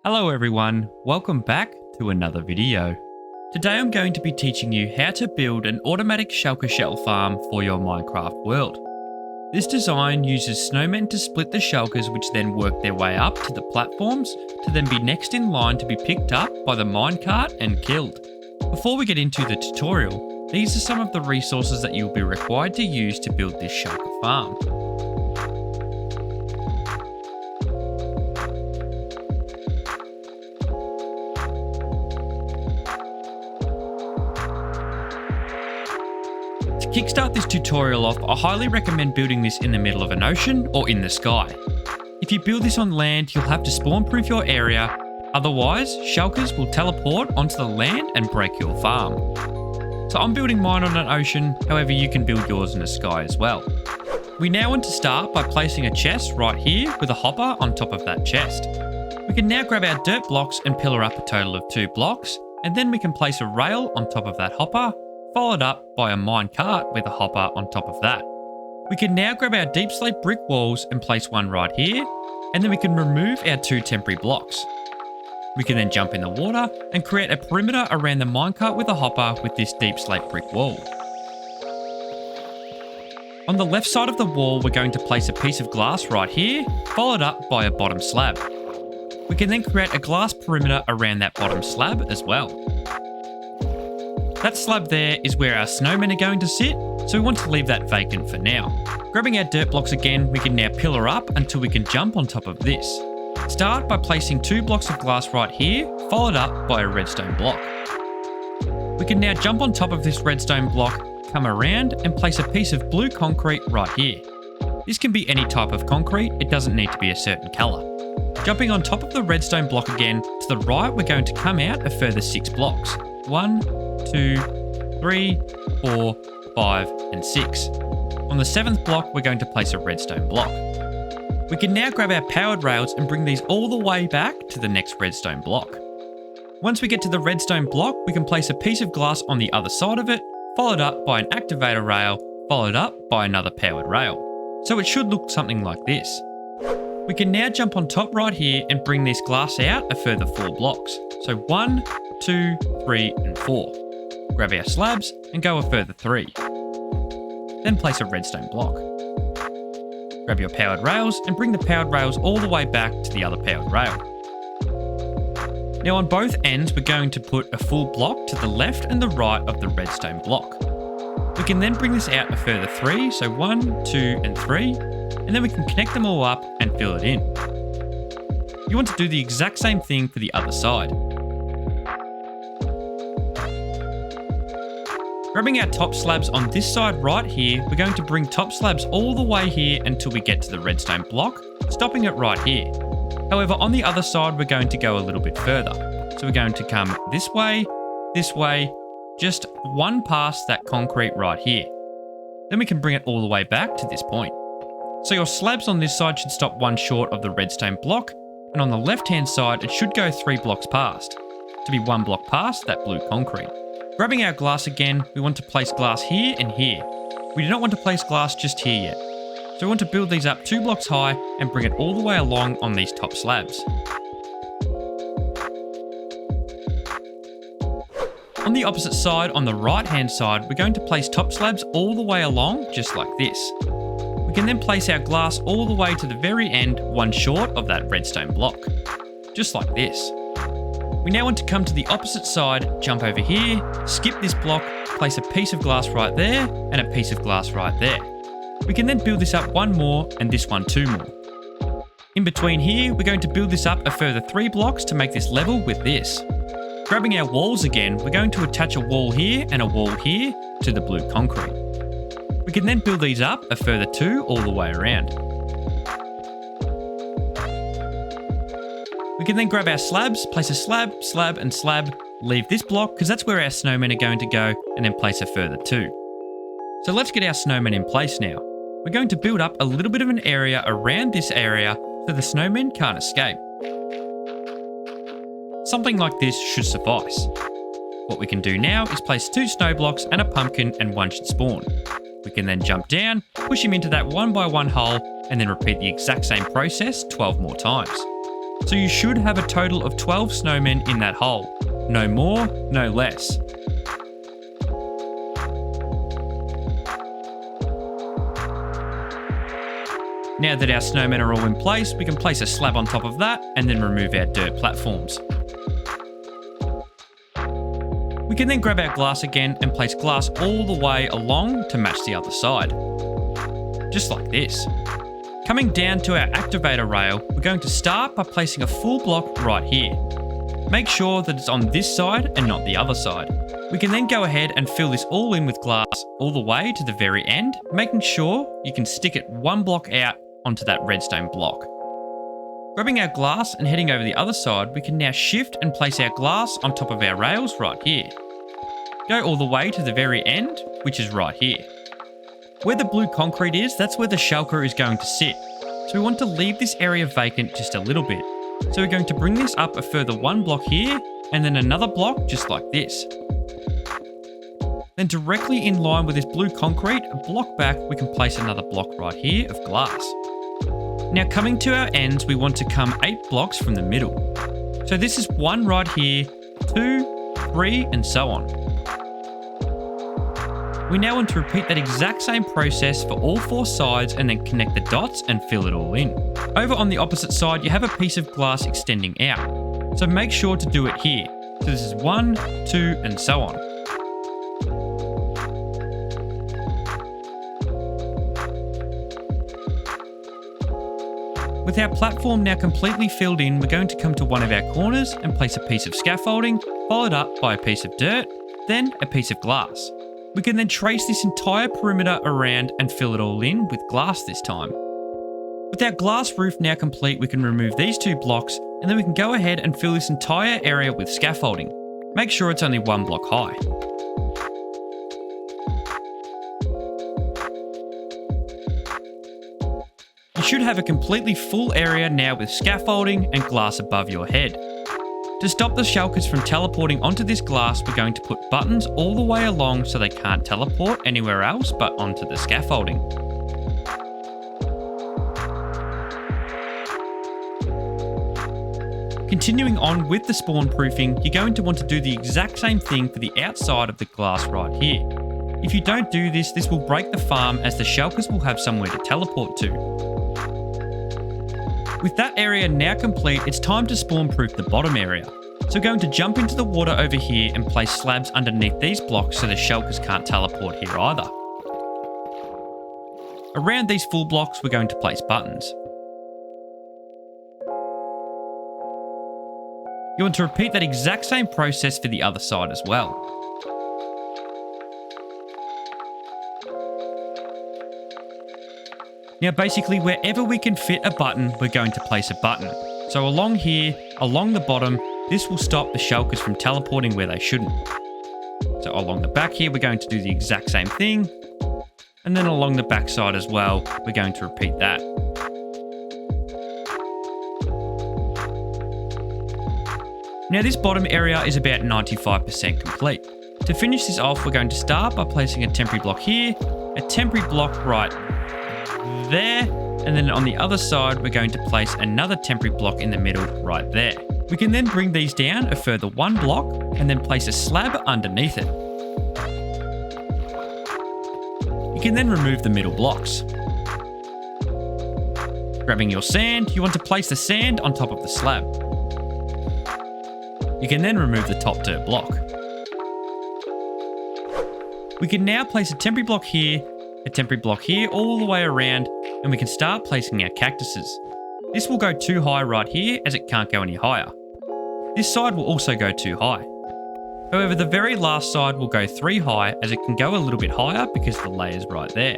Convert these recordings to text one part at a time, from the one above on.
Hello everyone, welcome back to another video. Today I'm going to be teaching you how to build an automatic shulker shell farm for your Minecraft world. This design uses snowmen to split the shulkers, which then work their way up to the platforms to then be next in line to be picked up by the minecart and killed. Before we get into the tutorial, these are some of the resources that you'll be required to use to build this shulker farm. To kickstart this tutorial off, I highly recommend building this in the middle of an ocean or in the sky. If you build this on land, you'll have to spawn-proof your area, otherwise shulkers will teleport onto the land and break your farm. So I'm building mine on an ocean, however you can build yours in the sky as well. We now want to start by placing a chest right here with a hopper on top of that chest. We can now grab our dirt blocks and pillar up a total of 2 blocks, and then we can place a rail on top of that hopper, followed up by a minecart with a hopper on top of that. We can now grab our deep slate brick walls and place one right here, and then we can remove our 2 temporary blocks. We can then jump in the water and create a perimeter around the minecart with a hopper with this deep slate brick wall. On the left side of the wall, we're going to place a piece of glass right here, followed up by a bottom slab. We can then create a glass perimeter around that bottom slab as well. That slab there is where our snowmen are going to sit, so we want to leave that vacant for now. Grabbing our dirt blocks again, we can now pillar up until we can jump on top of this. Start by placing 2 blocks of glass right here, followed up by a redstone block. We can now jump on top of this redstone block, come around and place a piece of blue concrete right here. This can be any type of concrete, it doesn't need to be a certain colour. Jumping on top of the redstone block again, to the right we're going to come out a further 6 blocks. 1, 2, 3, 4, 5 and 6. On the 7th block we're going to place a redstone block. We can now grab our powered rails and bring these all the way back to the next redstone block. Once we get to the redstone block, we can place a piece of glass on the other side of it, followed up by an activator rail, followed up by another powered rail. So it should look something like this. We can now jump on top right here and bring this glass out a further 4 blocks. So 1, 2, 3 and 4. Grab our slabs and go a further 3. Then place a redstone block. Grab your powered rails and bring the powered rails all the way back to the other powered rail. Now on both ends we're going to put a full block to the left and the right of the redstone block. We can then bring this out a further 3, so 1, 2 and 3, and then we can connect them all up and fill it in. You want to do the exact same thing for the other side. Grabbing our top slabs on this side right here, we're going to bring top slabs all the way here until we get to the redstone block, stopping it right here. However, on the other side, we're going to go a little bit further. So we're going to come this way, just one past that concrete right here. Then we can bring it all the way back to this point. So your slabs on this side should stop one short of the redstone block, and on the left-hand side, it should go 3 blocks past, to be 1 block past that blue concrete. Grabbing our glass again, we want to place glass here and here. We do not want to place glass just here yet. So we want to build these up 2 blocks high and bring it all the way along on these top slabs. On the opposite side, on the right hand side, we're going to place top slabs all the way along just like this. We can then place our glass all the way to the very end, one short of that redstone block. Just like this. We now want to come to the opposite side, jump over here, skip this block, place a piece of glass right there, and a piece of glass right there. We can then build this up 1 more, and this one 2 more. In between here, we're going to build this up a further 3 blocks to make this level with this. Grabbing our walls again, we're going to attach a wall here and a wall here to the blue concrete. We can then build these up a further 2 all the way around. We can then grab our slabs, place a slab, slab and slab, leave this block because that's where our snowmen are going to go, and then place a further 2. So let's get our snowmen in place now. We're going to build up a little bit of an area around this area so the snowmen can't escape. Something like this should suffice. What we can do now is place 2 snow blocks and a pumpkin and 1 should spawn. We can then jump down, push him into that 1 by 1 hole, and then repeat the exact same process 12 more times. So you should have a total of 12 snowmen in that hole. No more, no less. Now that our snowmen are all in place, we can place a slab on top of that and then remove our dirt platforms. We can then grab our glass again and place glass all the way along to match the other side. Just like this. Coming down to our activator rail, we're going to start by placing a full block right here. Make sure that it's on this side and not the other side. We can then go ahead and fill this all in with glass all the way to the very end, making sure you can stick it one block out onto that redstone block. Grabbing our glass and heading over the other side, we can now shift and place our glass on top of our rails right here. Go all the way to the very end, which is right here. Where the blue concrete is, that's where the shulker is going to sit. So we want to leave this area vacant just a little bit. So we're going to bring this up a further one block here, and then another block just like this. Then directly in line with this blue concrete, a block back, we can place another block right here of glass. Now coming to our ends, we want to come 8 blocks from the middle. So this is 1 right here, 2, 3, and so on. We now want to repeat that exact same process for all 4 sides and then connect the dots and fill it all in. Over on the opposite side, you have a piece of glass extending out. So make sure to do it here. So this is 1, 2, and so on. With our platform now completely filled in, we're going to come to one of our corners and place a piece of scaffolding, followed up by a piece of dirt, then a piece of glass. We can then trace this entire perimeter around and fill it all in with glass this time. With our glass roof now complete, we can remove these 2 blocks and then we can go ahead and fill this entire area with scaffolding. Make sure it's only 1 block high. You should have a completely full area now with scaffolding and glass above your head. To stop the shulkers from teleporting onto this glass, we're going to put buttons all the way along so they can't teleport anywhere else but onto the scaffolding. Continuing on with the spawn proofing, you're going to want to do the exact same thing for the outside of the glass right here. If you don't do this, this will break the farm as the shulkers will have somewhere to teleport to. With that area now complete, it's time to spawn proof the bottom area. So we're going to jump into the water over here and place slabs underneath these blocks so the shulkers can't teleport here either. Around these full blocks, we're going to place buttons. You want to repeat that exact same process for the other side as well. Now basically wherever we can fit a button, we're going to place a button. So along here, along the bottom, this will stop the shulkers from teleporting where they shouldn't. So along the back here, we're going to do the exact same thing. And then along the back side as well, we're going to repeat that. Now this bottom area is about 95% complete. To finish this off, we're going to start by placing a temporary block here, a temporary block right there, and then on the other side, we're going to place another temporary block in the middle right there. We can then bring these down a further 1 block and then place a slab underneath it. You can then remove the middle blocks. Grabbing your sand, you want to place the sand on top of the slab. You can then remove the top dirt block. We can now place a temporary block here, a temporary block here, all the way around, and we can start placing our cactuses. This will go too high right here as it can't go any higher. This side will also go too high. However, the very last side will go 3 high as it can go a little bit higher because the layer's right there.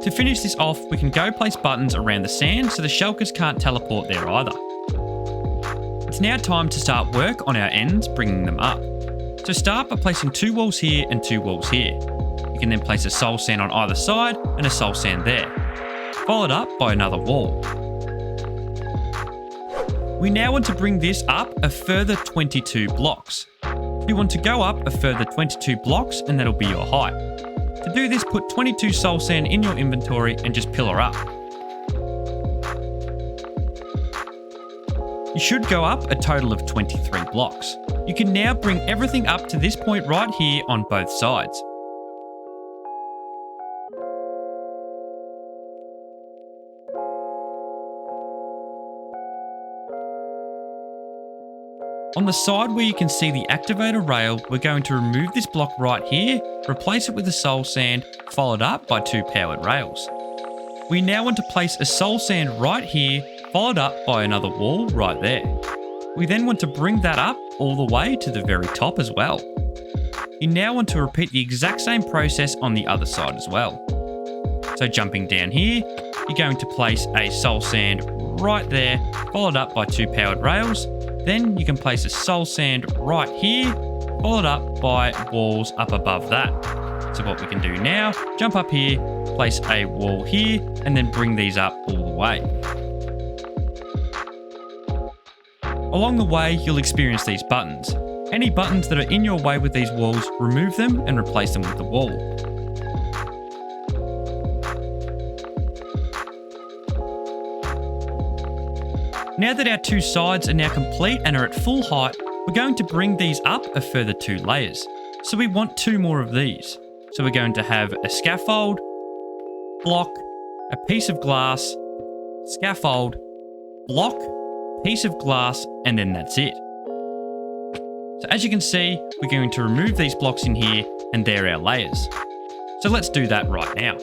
To finish this off, we can go place buttons around the sand so the shulkers can't teleport there either. It's now time to start work on our ends, bringing them up. So start by placing 2 walls here and 2 walls here. You can then place a soul sand on either side and a soul sand there, followed up by another wall. We now want to bring this up a further 22 blocks. You want to go up a further 22 blocks and that'll be your height. To do this, put 22 soul sand in your inventory and just pillar up. You should go up a total of 23 blocks. You can now bring everything up to this point right here on both sides. On the side where you can see the activator rail, we're going to remove this block right here, replace it with a soul sand, followed up by 2 powered rails. We now want to place a soul sand right here, followed up by another wall right there. We then want to bring that up all the way to the very top as well. You now want to repeat the exact same process on the other side as well. So jumping down here, you're going to place a soul sand right there, followed up by 2 powered rails. Then you can place a soul sand right here, followed up by walls up above that. So what we can do now, jump up here, place a wall here, and then bring these up all the way. Along the way, you'll experience these buttons. Any buttons that are in your way with these walls, remove them and replace them with the wall. Now that our 2 sides are now complete and are at full height, we're going to bring these up a further 2 layers. So we want 2 more of these. So we're going to have a scaffold, block, a piece of glass, scaffold, block, piece of glass, and then that's it. So as you can see, we're going to remove these blocks in here, and they're our layers. So let's do that right now.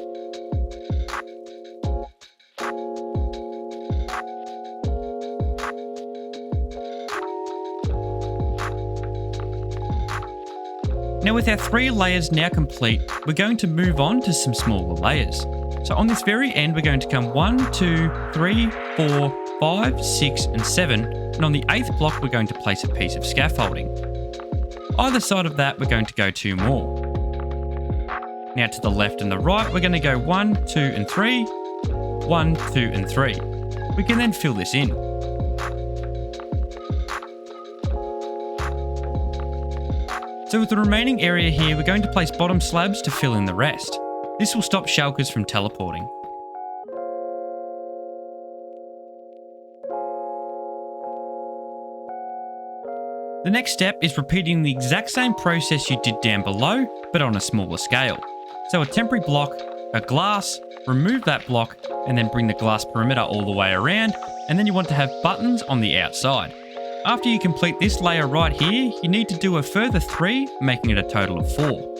Now with our 3 layers now complete, we're going to move on to some smaller layers. So on this very end, we're going to come 1, 2, 3, 4, 5, 6, and 7. And on the 8th block, we're going to place a piece of scaffolding. Either side of that, we're going to go 2 more. Now to the left and the right, we're going to go 1, 2, and 3, 1, 2, and 3. We can then fill this in. So with the remaining area here, we're going to place bottom slabs to fill in the rest. This will stop shulkers from teleporting. The next step is repeating the exact same process you did down below, but on a smaller scale. So a temporary block, a glass, remove that block, and then bring the glass perimeter all the way around, and then you want to have buttons on the outside. After you complete this layer right here, you need to do a further 3, making it a total of 4.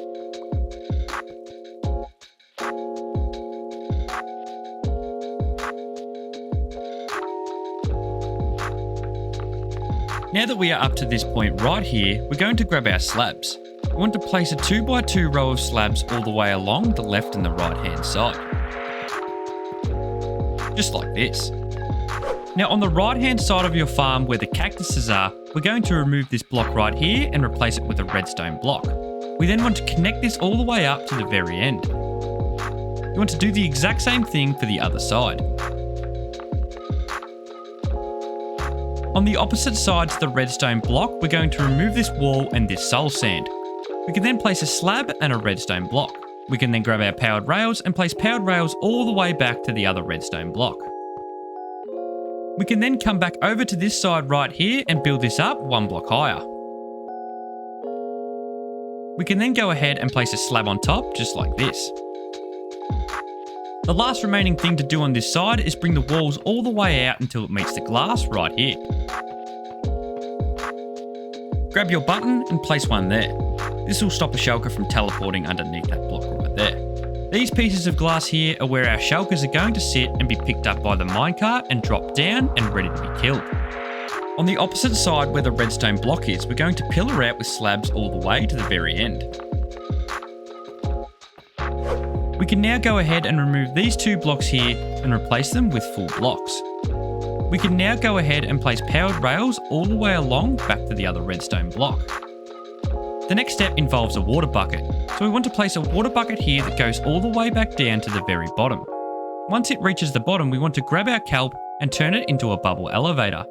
Now that we are up to this point right here, we're going to grab our slabs. We want to place a 2x2 row of slabs all the way along the left and the right hand side. Just like this. Now on the right hand side of your farm where the cactuses are, we're going to remove this block right here and replace it with a redstone block. We then want to connect this all the way up to the very end. You want to do the exact same thing for the other side. On the opposite side to the redstone block, we're going to remove this wall and this soul sand. We can then place a slab and a redstone block. We can then grab our powered rails and place powered rails all the way back to the other redstone block. We can then come back over to this side right here and build this up 1 block higher. We can then go ahead and place a slab on top, just like this. The last remaining thing to do on this side is bring the walls all the way out until it meets the glass right here. Grab your button and place one there. This will stop a shulker from teleporting underneath that block right there. These pieces of glass here are where our shulkers are going to sit and be picked up by the minecart and dropped down and ready to be killed. On the opposite side where the redstone block is, we're going to pillar out with slabs all the way to the very end. We can now go ahead and remove these 2 blocks here and replace them with full blocks. We can now go ahead and place powered rails all the way along back to the other redstone block. The next step involves a water bucket, so we want to place a water bucket here that goes all the way back down to the very bottom. Once it reaches the bottom, we want to grab our kelp and turn it into a bubble elevator.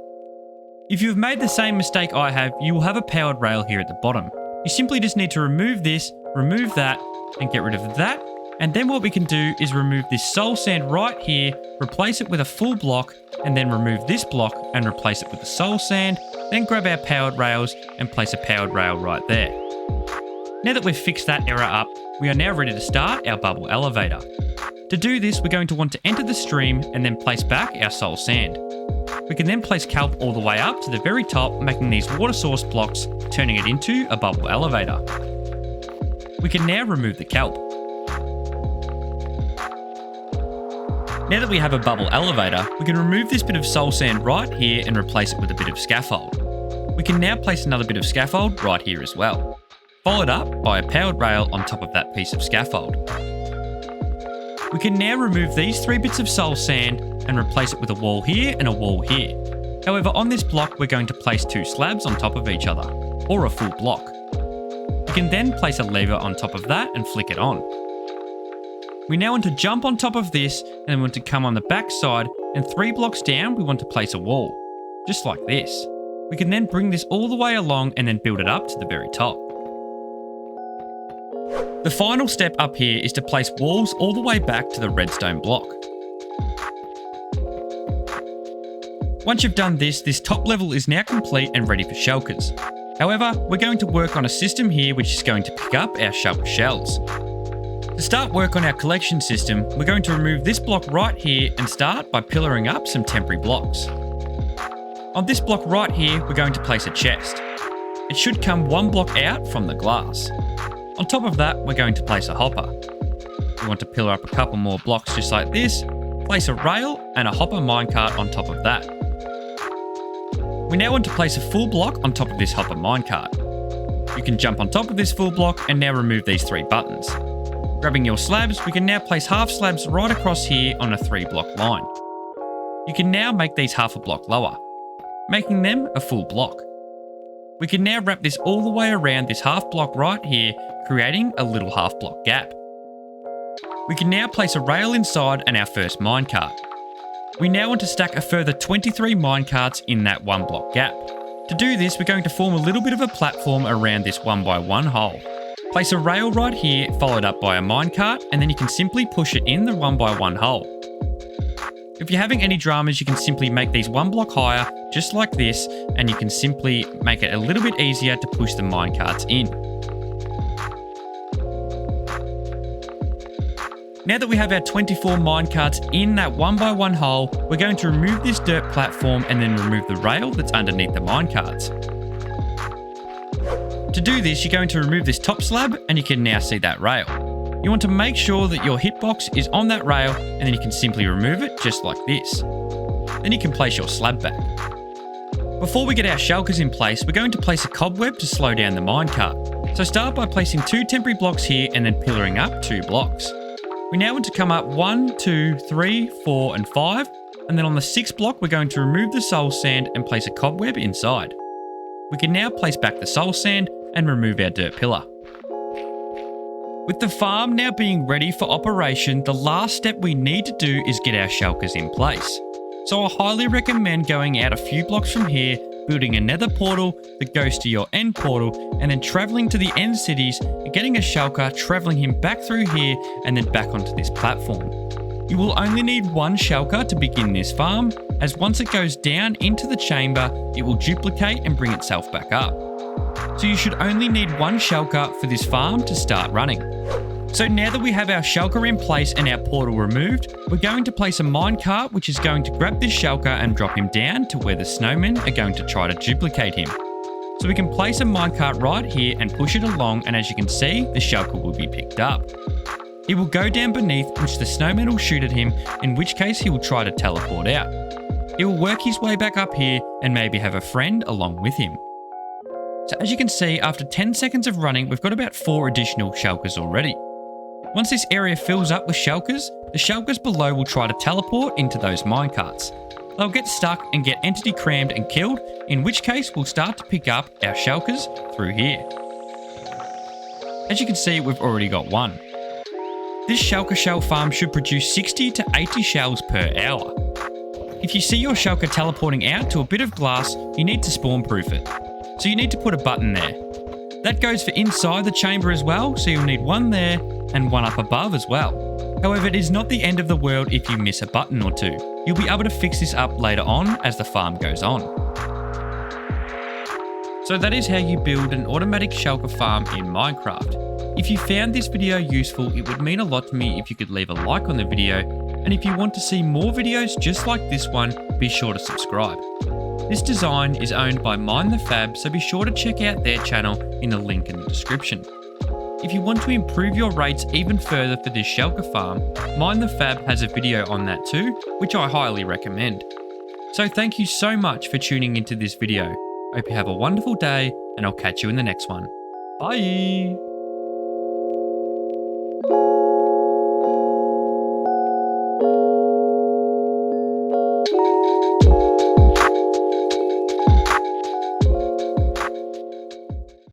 If you've made the same mistake I have, you will have a powered rail here at the bottom. You simply just need to remove this, remove that, and get rid of that. And then what we can do is remove this soul sand right here, replace it with a full block, and then remove this block and replace it with the soul sand, then grab our powered rails and place a powered rail right there. Now that we've fixed that error up, we are now ready to start our bubble elevator. To do this, we're going to want to enter the stream and then place back our soul sand. We can then place kelp all the way up to the very top, making these water source blocks, turning it into a bubble elevator. We can now remove the kelp. Now that we have a bubble elevator, we can remove this bit of soul sand right here and replace it with a bit of scaffold. We can now place another bit of scaffold right here as well, followed up by a powered rail on top of that piece of scaffold. We can now remove these 3 bits of soul sand and replace it with a wall here and a wall here. However, on this block, we're going to place 2 slabs on top of each other, or a full block. We can then place a lever on top of that and flick it on. We now want to jump on top of this and then want to come on the back side, and 3 blocks down we want to place a wall, just like this. We can then bring this all the way along and then build it up to the very top. The final step up here is to place walls all the way back to the redstone block. Once you've done this, this top level is now complete and ready for shulkers. However, we're going to work on a system here which is going to pick up our shulker shells. To start work on our collection system, we're going to remove this block right here and start by pillaring up some temporary blocks. On this block right here, we're going to place a chest. It should come 1 block out from the glass. On top of that, we're going to place a hopper. We want to pillar up a couple more blocks just like this, place a rail and a hopper minecart on top of that. We now want to place a full block on top of this hopper minecart. You can jump on top of this full block and now remove these 3 buttons. Grabbing your slabs, we can now place half slabs right across here on a 3-block line. You can now make these half a block lower, making them a full block. We can now wrap this all the way around this half block right here, creating a little half block gap. We can now place a rail inside and our first minecart. We now want to stack a further 23 minecarts in that 1 block gap. To do this, we're going to form a little bit of a platform around this 1x1 hole. Place a rail right here, followed up by a minecart, and then you can simply push it in the 1x1 hole. If you're having any dramas, you can simply make these 1 block higher, just like this, and you can simply make it a little bit easier to push the minecarts in. Now that we have our 24 minecarts in that 1x1 hole, we're going to remove this dirt platform and then remove the rail that's underneath the minecarts. To do this, you're going to remove this top slab and you can now see that rail. You want to make sure that your hitbox is on that rail and then you can simply remove it just like this. Then you can place your slab back. Before we get our shulkers in place, we're going to place a cobweb to slow down the minecart. So start by placing 2 temporary blocks here and then pillaring up 2 blocks. We now want to come up 1, 2, 3, 4 and 5, and then on the 6th block we're going to remove the soul sand and place a cobweb inside. We can now place back the soul sand and remove our dirt pillar. With the farm now being ready for operation, the last step we need to do is get our shulkers in place. So I highly recommend going out a few blocks from here, building a nether portal that goes to your end portal, and then travelling to the end cities and getting a shulker, travelling him back through here and then back onto this platform. You will only need 1 shulker to begin this farm, as once it goes down into the chamber, it will duplicate and bring itself back up. So you should only need 1 shulker for this farm to start running. So now that we have our shulker in place and our portal removed, we're going to place a minecart which is going to grab this shulker and drop him down to where the snowmen are going to try to duplicate him. So we can place a minecart right here and push it along, and as you can see, the shulker will be picked up. He will go down beneath, which the snowman will shoot at him, in which case he will try to teleport out. He will work his way back up here and maybe have a friend along with him. So as you can see, after 10 seconds of running, we've got about 4 additional shulkers already. Once this area fills up with shulkers, the shulkers below will try to teleport into those minecarts. They'll get stuck and get entity crammed and killed, in which case we'll start to pick up our shulkers through here. As you can see, we've already got 1. This shulker shell farm should produce 60 to 80 shells per hour. If you see your shulker teleporting out to a bit of glass, you need to spawn proof it. So you need to put a button there. That goes for inside the chamber as well, so you'll need 1 there and one up above as well. However, it is not the end of the world if you miss a button or two. You'll be able to fix this up later on as the farm goes on. So that is how you build an automatic shulker farm in Minecraft. If you found this video useful, it would mean a lot to me if you could leave a like on the video, and if you want to see more videos just like this one, be sure to subscribe. This design is owned by Mind the Fab, so be sure to check out their channel in the link in the description. If you want to improve your rates even further for this shulker farm, Mind the Fab has a video on that too, which I highly recommend. So thank you so much for tuning into this video. Hope you have a wonderful day, and I'll catch you in the next one. Bye!